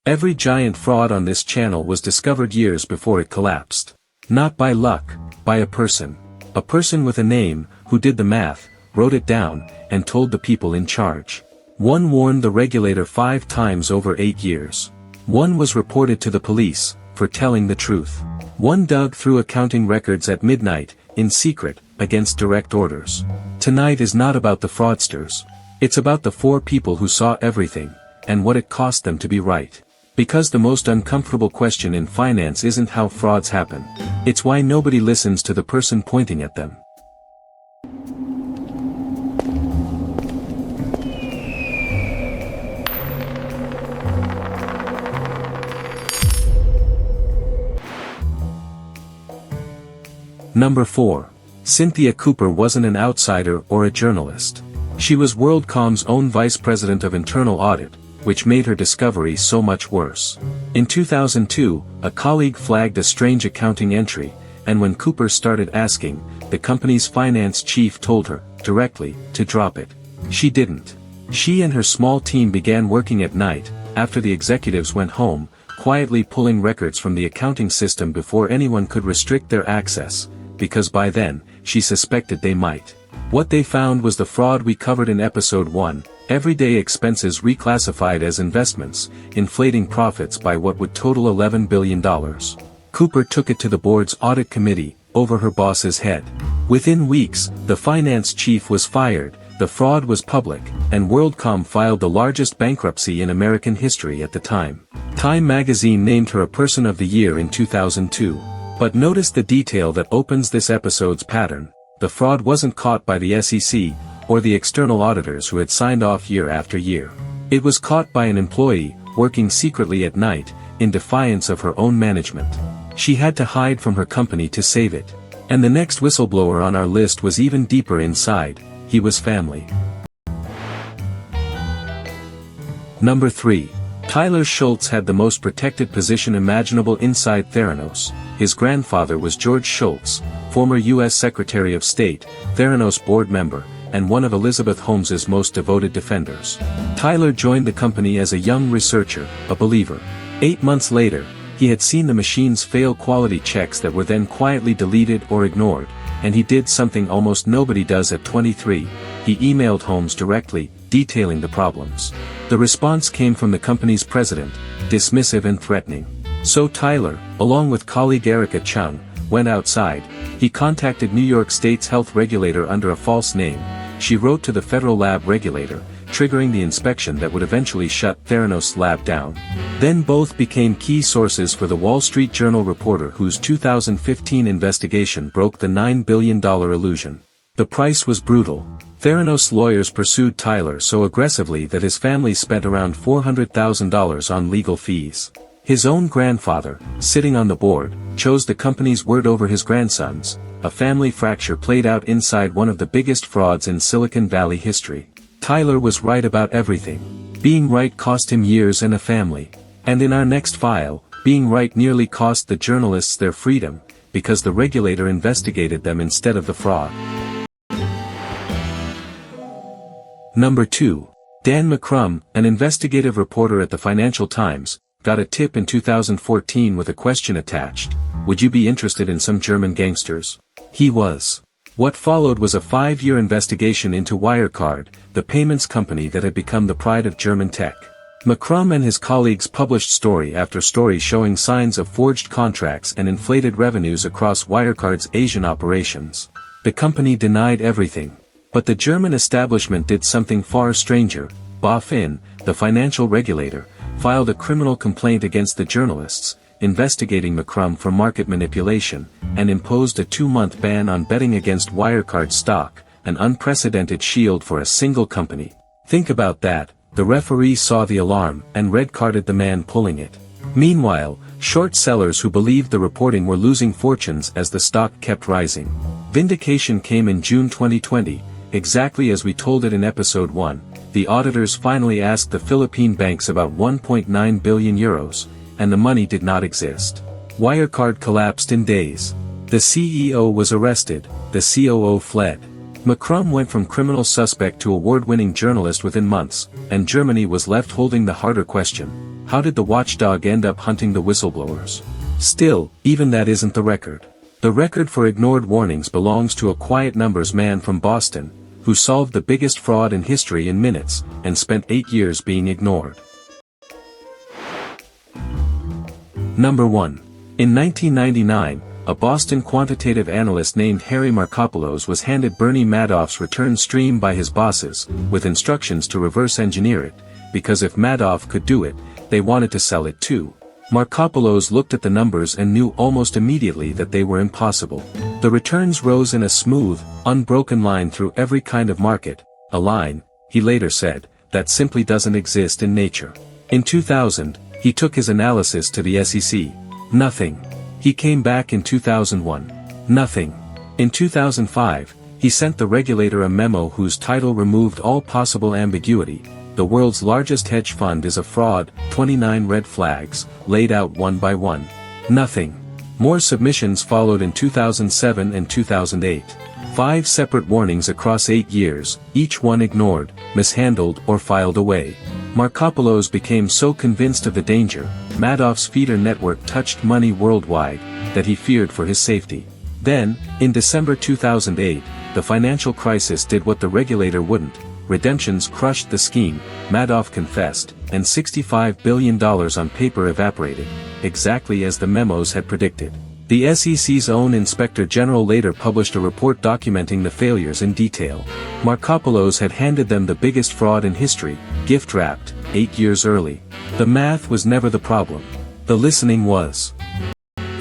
Every giant fraud on this channel was discovered years before it collapsed. Not by luck, by a person. A person with a name, who did the math, wrote it down, and told the people in charge. One warned the regulator 5 times over 8 years. One was reported to the police, for telling the truth. One dug through accounting records at midnight, in secret, against direct orders. Tonight is not about the fraudsters. It's about the 4 people who saw everything, and what it cost them to be right. Because the most uncomfortable question in finance isn't how frauds happen. It's why nobody listens to the person pointing at them. Number 4. Cynthia Cooper wasn't an outsider or a journalist. She was WorldCom's own vice president of internal audit, which made her discovery so much worse. In 2002, a colleague flagged a strange accounting entry, and when Cooper started asking, the company's finance chief told her, directly, to drop it. She didn't. She and her small team began working at night, after the executives went home, quietly pulling records from the accounting system before anyone could restrict their access, because by then, she suspected they might. What they found was the fraud we covered in episode 1, everyday expenses reclassified as investments, inflating profits by what would total $11 billion. Cooper took it to the board's audit committee, over her boss's head. Within weeks, the finance chief was fired, the fraud was public, and WorldCom filed the largest bankruptcy in American history at the time. Time magazine named her a Person of the Year in 2002. But notice the detail that opens this episode's pattern. The fraud wasn't caught by the SEC, or the external auditors who had signed off year after year. It was caught by an employee, working secretly at night, in defiance of her own management. She had to hide from her company to save it. And the next whistleblower on our list was even deeper inside. He was family. Number 3. Tyler Shultz had the most protected position imaginable inside Theranos. His grandfather was George Shultz, former U.S. Secretary of State, Theranos board member, and one of Elizabeth Holmes's most devoted defenders. Tyler joined the company as a young researcher, a believer. 8 months later, he had seen the machines fail quality checks that were then quietly deleted or ignored, and he did something almost nobody does at 23. He emailed Holmes directly, detailing the problems. The response came from the company's president, dismissive and threatening. So Tyler, along with colleague Erica Chung, went outside. He contacted New York State's health regulator under a false name. She wrote to the federal lab regulator, triggering the inspection that would eventually shut Theranos' lab down. Then both became key sources for the Wall Street Journal reporter whose 2015 investigation broke the $9 billion illusion. The price was brutal. Theranos lawyers pursued Tyler so aggressively that his family spent around $400,000 on legal fees. His own grandfather, sitting on the board, chose the company's word over his grandson's. A family fracture played out inside one of the biggest frauds in Silicon Valley history. Tyler was right about everything. Being right cost him years and a family. And in our next file, being right nearly cost the journalists their freedom, because the regulator investigated them instead of the fraud. Number 2. Dan McCrum, an investigative reporter at the Financial Times, got a tip in 2014 with a question attached. Would you be interested in some German gangsters? He was. What followed was a 5-year investigation into Wirecard, the payments company that had become the pride of German tech. McCrum and his colleagues published story after story showing signs of forged contracts and inflated revenues across Wirecard's Asian operations. The company denied everything. But the German establishment did something far stranger. BaFin, the financial regulator, filed a criminal complaint against the journalists, investigating McCrum for market manipulation, and imposed a 2-month ban on betting against Wirecard stock, an unprecedented shield for a single company. Think about that. The referee saw the alarm and red-carded the man pulling it. Meanwhile, short sellers who believed the reporting were losing fortunes as the stock kept rising. Vindication came in June 2020. Exactly as we told it in episode 1, the auditors finally asked the Philippine banks about 1.9 billion euros, and the money did not exist. Wirecard collapsed in days. The CEO was arrested, the COO fled. McCrum went from criminal suspect to award-winning journalist within months, and Germany was left holding the harder question. How did the watchdog end up hunting the whistleblowers? Still, even that isn't the record. The record for ignored warnings belongs to a quiet numbers man from Boston, who solved the biggest fraud in history in minutes, and spent 8 years being ignored. Number 1. In 1999, a Boston quantitative analyst named Harry Markopolos was handed Bernie Madoff's return stream by his bosses, with instructions to reverse engineer it, because if Madoff could do it, they wanted to sell it too. Markopolos looked at the numbers and knew almost immediately that they were impossible. The returns rose in a smooth, unbroken line through every kind of market, a line, he later said, that simply doesn't exist in nature. In 2000, he took his analysis to the SEC. Nothing. He came back in 2001. Nothing. In 2005, he sent the regulator a memo whose title removed all possible ambiguity. The world's largest hedge fund is a fraud, 29 red flags, laid out one by one. Nothing. More submissions followed in 2007 and 2008. 5 separate warnings across 8 years, each one ignored, mishandled or filed away. Markopolos became so convinced of the danger, Madoff's feeder network touched money worldwide, that he feared for his safety. Then, in December 2008, the financial crisis did what the regulator wouldn't. Redemptions crushed the scheme, Madoff confessed, and $65 billion on paper evaporated, exactly as the memos had predicted. The SEC's own Inspector General later published a report documenting the failures in detail. Markopolos had handed them the biggest fraud in history, gift-wrapped, 8 years early. The math was never the problem. The listening was.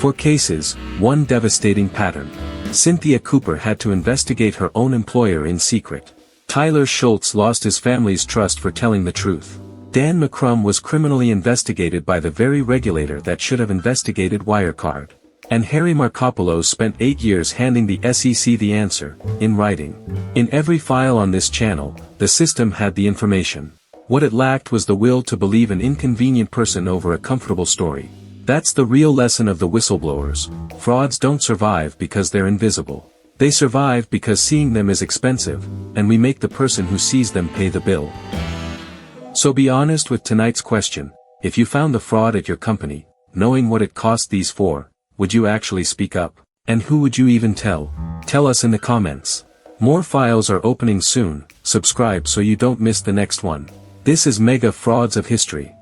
4 cases, 1 devastating pattern. Cynthia Cooper had to investigate her own employer in secret. Tyler Shultz lost his family's trust for telling the truth. Dan McCrum was criminally investigated by the very regulator that should have investigated Wirecard. And Harry Markopolos spent 8 years handing the SEC the answer, in writing. In every file on this channel, the system had the information. What it lacked was the will to believe an inconvenient person over a comfortable story. That's the real lesson of the whistleblowers. Frauds don't survive because they're invisible. They survive because seeing them is expensive, and we make the person who sees them pay the bill. So be honest with tonight's question. If you found the fraud at your company, knowing what it cost these 4, would you actually speak up? And who would you even tell? Tell us in the comments. More files are opening soon, subscribe so you don't miss the next one. This is Mega Frauds of History.